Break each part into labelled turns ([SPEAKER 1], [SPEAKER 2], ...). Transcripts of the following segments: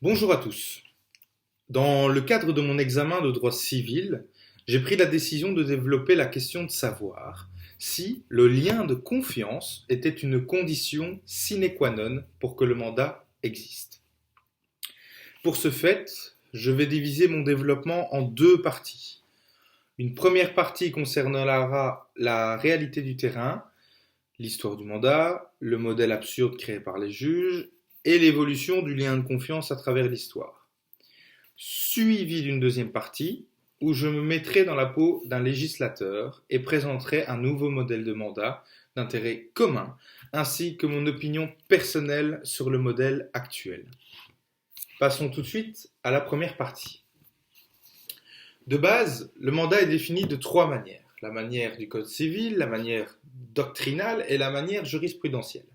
[SPEAKER 1] Bonjour à tous. Dans le cadre de mon examen de droit civil, j'ai pris la décision de développer la question de savoir si le lien de confiance était une condition sine qua non pour que le mandat existe. Pour ce fait, je vais diviser mon développement en deux parties. Une première partie concernera la réalité du terrain, l'histoire du mandat, le modèle absurde créé par les juges et l'évolution du lien de confiance à travers l'histoire. Suivi d'une deuxième partie où je me mettrai dans la peau d'un législateur et présenterai un nouveau modèle de mandat d'intérêt commun, ainsi que mon opinion personnelle sur le modèle actuel. Passons tout de suite à la première partie. De base, le mandat est défini de trois manières. La manière du Code civil, la manière doctrinale et la manière jurisprudentielle.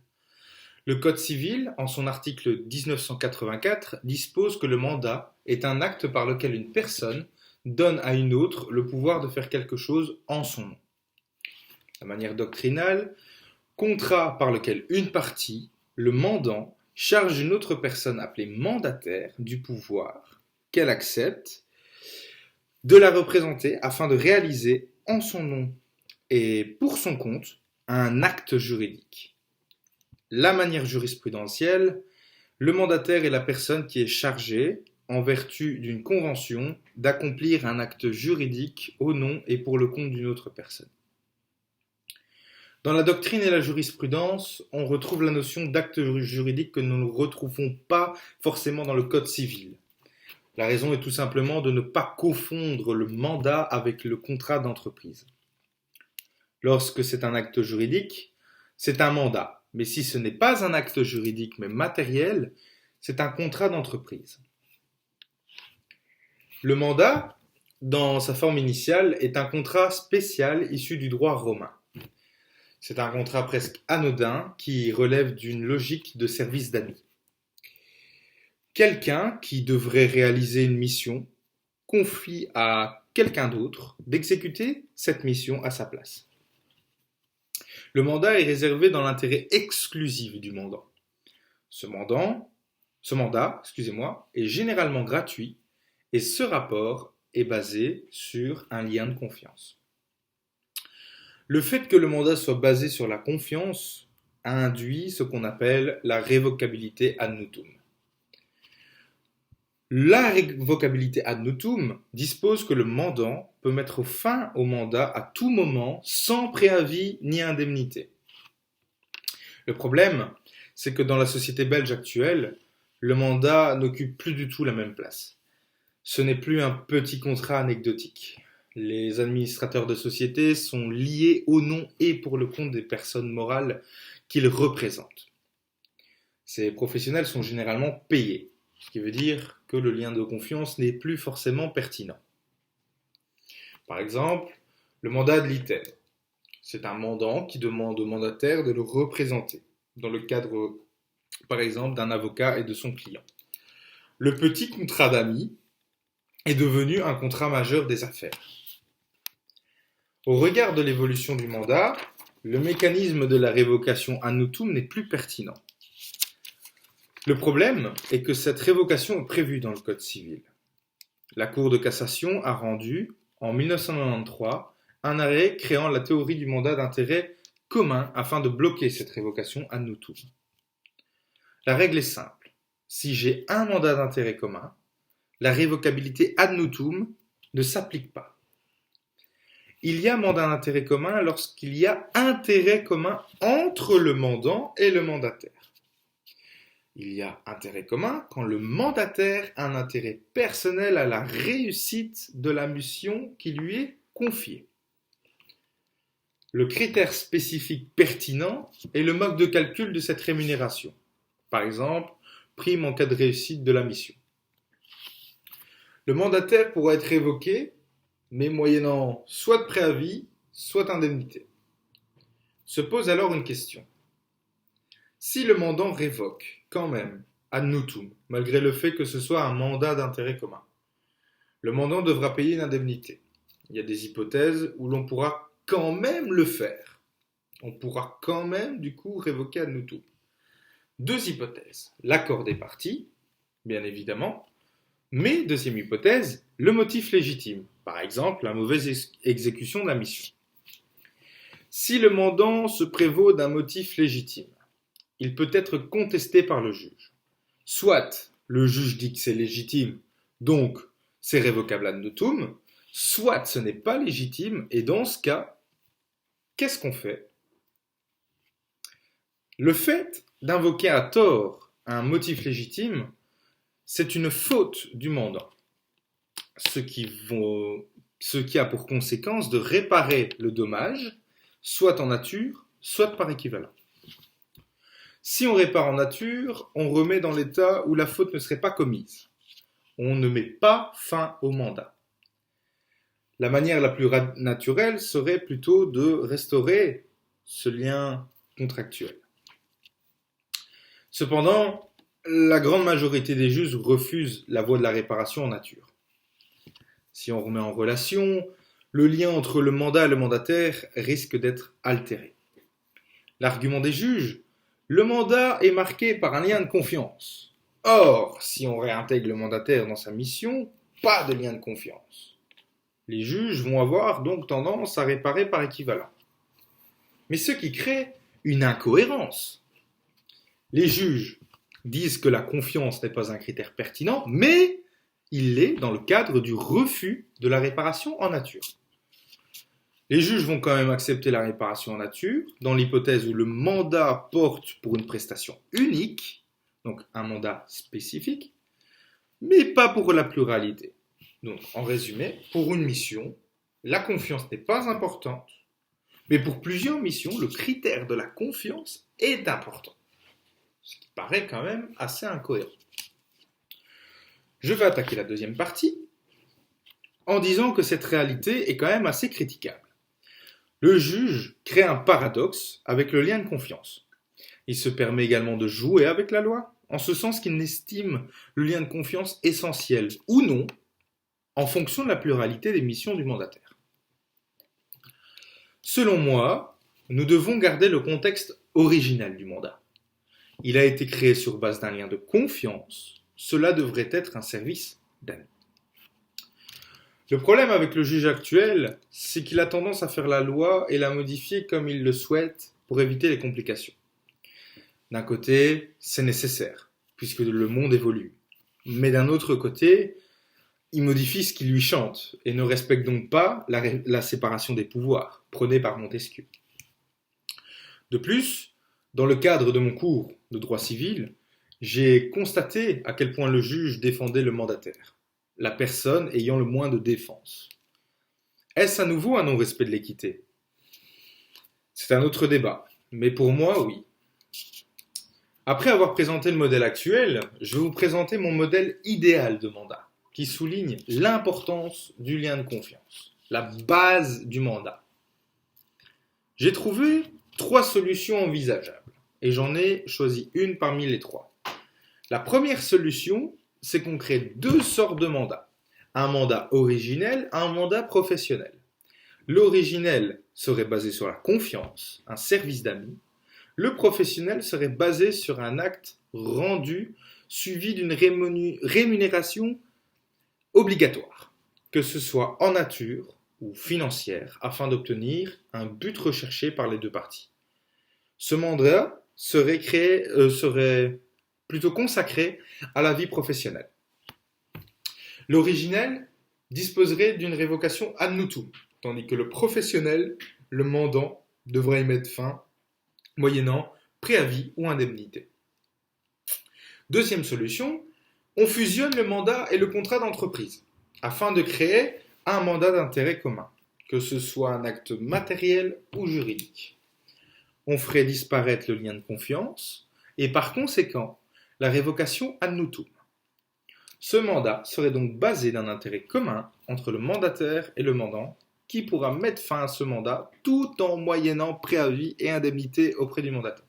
[SPEAKER 1] Le Code civil, en son article 1984, dispose que le mandat est un acte par lequel une personne donne à une autre le pouvoir de faire quelque chose en son nom. La manière doctrinale, contrat par lequel une partie, le mandant, charge une autre personne appelée mandataire du pouvoir qu'elle accepte de la représenter afin de réaliser en son nom et pour son compte un acte juridique. La manière jurisprudentielle, le mandataire est la personne qui est chargée, en vertu d'une convention, d'accomplir un acte juridique au nom et pour le compte d'une autre personne. Dans la doctrine et la jurisprudence, on retrouve la notion d'acte juridique que nous ne retrouvons pas forcément dans le Code civil. La raison est tout simplement de ne pas confondre le mandat avec le contrat d'entreprise. Lorsque c'est un acte juridique, c'est un mandat. Mais si ce n'est pas un acte juridique mais matériel, c'est un contrat d'entreprise. Le mandat, dans sa forme initiale, est un contrat spécial issu du droit romain. C'est un contrat presque anodin qui relève d'une logique de service d'amis. Quelqu'un qui devrait réaliser une mission confie à quelqu'un d'autre d'exécuter cette mission à sa place. Le mandat est réservé dans l'intérêt exclusif du mandant. Ce mandat, est généralement gratuit et ce rapport est basé sur un lien de confiance. Le fait que le mandat soit basé sur la confiance a induit ce qu'on appelle la révocabilité ad nutum. La révocabilité ad nutum dispose que le mandant peut mettre fin au mandat à tout moment sans préavis ni indemnité. Le problème, c'est que dans la société belge actuelle, le mandat n'occupe plus du tout la même place. Ce n'est plus un petit contrat anecdotique. Les administrateurs de société sont liés au nom et pour le compte des personnes morales qu'ils représentent. Ces professionnels sont généralement payés, ce qui veut dire que le lien de confiance n'est plus forcément pertinent. Par exemple, le mandat de litière. C'est un mandant qui demande au mandataire de le représenter, dans le cadre, par exemple, d'un avocat et de son client. Le petit contrat d'amis est devenu un contrat majeur des affaires. Au regard de l'évolution du mandat, le mécanisme de la révocation ad nutum n'est plus pertinent. Le problème est que cette révocation est prévue dans le Code civil. La Cour de cassation a rendu, en 1993, un arrêt créant la théorie du mandat d'intérêt commun afin de bloquer cette révocation ad nutum. La règle est simple. Si j'ai un mandat d'intérêt commun, la révocabilité ad nutum ne s'applique pas. Il y a mandat d'intérêt commun lorsqu'il y a intérêt commun entre le mandant et le mandataire. Il y a intérêt commun quand le mandataire a un intérêt personnel à la réussite de la mission qui lui est confiée. Le critère spécifique pertinent est le mode de calcul de cette rémunération. Par exemple, prime en cas de réussite de la mission. Le mandataire pourra être révoqué, mais moyennant soit de préavis, soit d'indemnité. Se pose alors une question. Si le mandant révoque, quand même, ad nutum, malgré le fait que ce soit un mandat d'intérêt commun, le mandant devra payer une indemnité. Il y a des hypothèses où l'on pourra quand même le faire. On pourra quand même, du coup, révoquer ad nutum. Deux hypothèses. L'accord des parties, bien évidemment, mais, deuxième hypothèse, le motif légitime, par exemple la mauvaise exécution de la mission. Si le mandant se prévaut d'un motif légitime, il peut être contesté par le juge. Soit le juge dit que c'est légitime, donc c'est révocable ad notum, soit ce n'est pas légitime, et dans ce cas, qu'est-ce qu'on fait? Le fait d'invoquer à tort un motif légitime, c'est une faute du mandant, ce qui a pour conséquence de réparer le dommage, soit en nature, soit par équivalent. Si on répare en nature, on remet dans l'état où la faute ne serait pas commise. On ne met pas fin au mandat. La manière la plus naturelle serait plutôt de restaurer ce lien contractuel. Cependant, la grande majorité des juges refusent la voie de la réparation en nature. Si on remet en relation, le lien entre le mandat et le mandataire risque d'être altéré. L'argument des juges: le mandat est marqué par un lien de confiance. Or, si on réintègre le mandataire dans sa mission, pas de lien de confiance. Les juges vont avoir donc tendance à réparer par équivalent. Mais ce qui crée une incohérence. Les juges disent que la confiance n'est pas un critère pertinent, mais il l'est dans le cadre du refus de la réparation en nature. Les juges vont quand même accepter la réparation en nature dans l'hypothèse où le mandat porte pour une prestation unique, donc un mandat spécifique, mais pas pour la pluralité. Donc, en résumé, pour une mission, la confiance n'est pas importante, mais pour plusieurs missions, le critère de la confiance est important. Ce qui paraît quand même assez incohérent. Je vais attaquer la deuxième partie en disant que cette réalité est quand même assez critiquable. Le juge crée un paradoxe avec le lien de confiance. Il se permet également de jouer avec la loi, en ce sens qu'il estime le lien de confiance essentiel ou non, en fonction de la pluralité des missions du mandataire. Selon moi, nous devons garder le contexte original du mandat. Il a été créé sur base d'un lien de confiance, cela devrait être un service d'amis. Le problème avec le juge actuel, c'est qu'il a tendance à faire la loi et la modifier comme il le souhaite pour éviter les complications. D'un côté, c'est nécessaire, puisque le monde évolue. Mais d'un autre côté, il modifie ce qui lui chante et ne respecte donc pas la séparation des pouvoirs, prônée par Montesquieu. De plus, dans le cadre de mon cours de droit civil, j'ai constaté à quel point le juge défendait le mandataire, la personne ayant le moins de défense. Est-ce à nouveau un non-respect de l'équité? C'est un autre débat, mais pour moi, oui. Après avoir présenté le modèle actuel, je vais vous présenter mon modèle idéal de mandat, qui souligne l'importance du lien de confiance, la base du mandat. J'ai trouvé 3 solutions envisageables, et j'en ai choisi une parmi les 3. La première solution, c'est qu'on crée 2 sortes de mandats. Un mandat originel et un mandat professionnel. L'originel serait basé sur la confiance, un service d'amis. Le professionnel serait basé sur un acte rendu suivi d'une rémunération obligatoire, que ce soit en nature ou financière, afin d'obtenir un but recherché par les 2 parties. Ce mandat serait plutôt consacré à la vie professionnelle. L'originel disposerait d'une révocation ad nutum, tandis que le professionnel, le mandant, devrait y mettre fin, moyennant préavis ou indemnité. Deuxième solution, on fusionne le mandat et le contrat d'entreprise, afin de créer un mandat d'intérêt commun, que ce soit un acte matériel ou juridique. On ferait disparaître le lien de confiance, et par conséquent, la révocation ad nutum. Ce mandat serait donc basé d'un intérêt commun entre le mandataire et le mandant, qui pourra mettre fin à ce mandat tout en moyennant préavis et indemnité auprès du mandataire.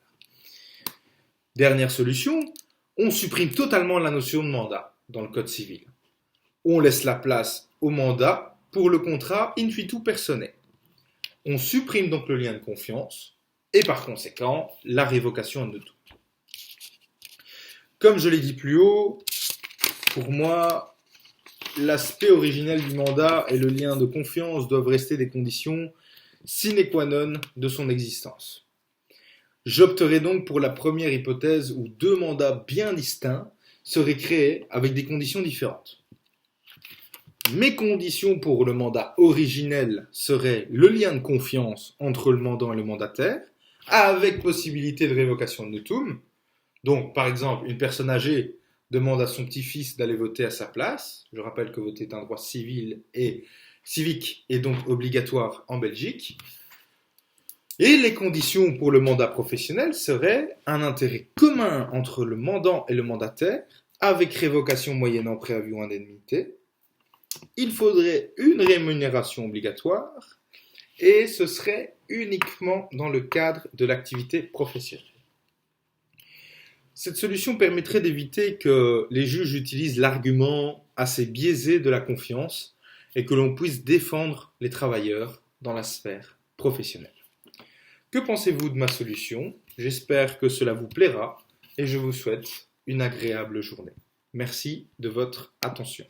[SPEAKER 1] Dernière solution, on supprime totalement la notion de mandat dans le Code civil. On laisse la place au mandat pour le contrat in fitu personae. On supprime donc le lien de confiance et par conséquent la révocation ad nutum. Comme je l'ai dit plus haut, Pour moi, l'aspect originel du mandat et le lien de confiance doivent rester des conditions sine qua non de son existence. J'opterai donc pour la première hypothèse où deux mandats bien distincts seraient créés avec des conditions différentes. Mes conditions pour le mandat originel seraient le lien de confiance entre le mandant et le mandataire, avec possibilité de révocation de notum. Donc, par exemple, une personne âgée demande à son petit-fils d'aller voter à sa place. Je rappelle que voter est un droit civil et civique et donc obligatoire en Belgique. Et les conditions pour le mandat professionnel seraient un intérêt commun entre le mandant et le mandataire, avec révocation moyennant préavis ou indemnité. Il faudrait une rémunération obligatoire et ce serait uniquement dans le cadre de l'activité professionnelle. Cette solution permettrait d'éviter que les juges utilisent l'argument assez biaisé de la confiance et que l'on puisse défendre les travailleurs dans la sphère professionnelle. Que pensez-vous de ma solution? J'espère que cela vous plaira et je vous souhaite une agréable journée. Merci de votre attention.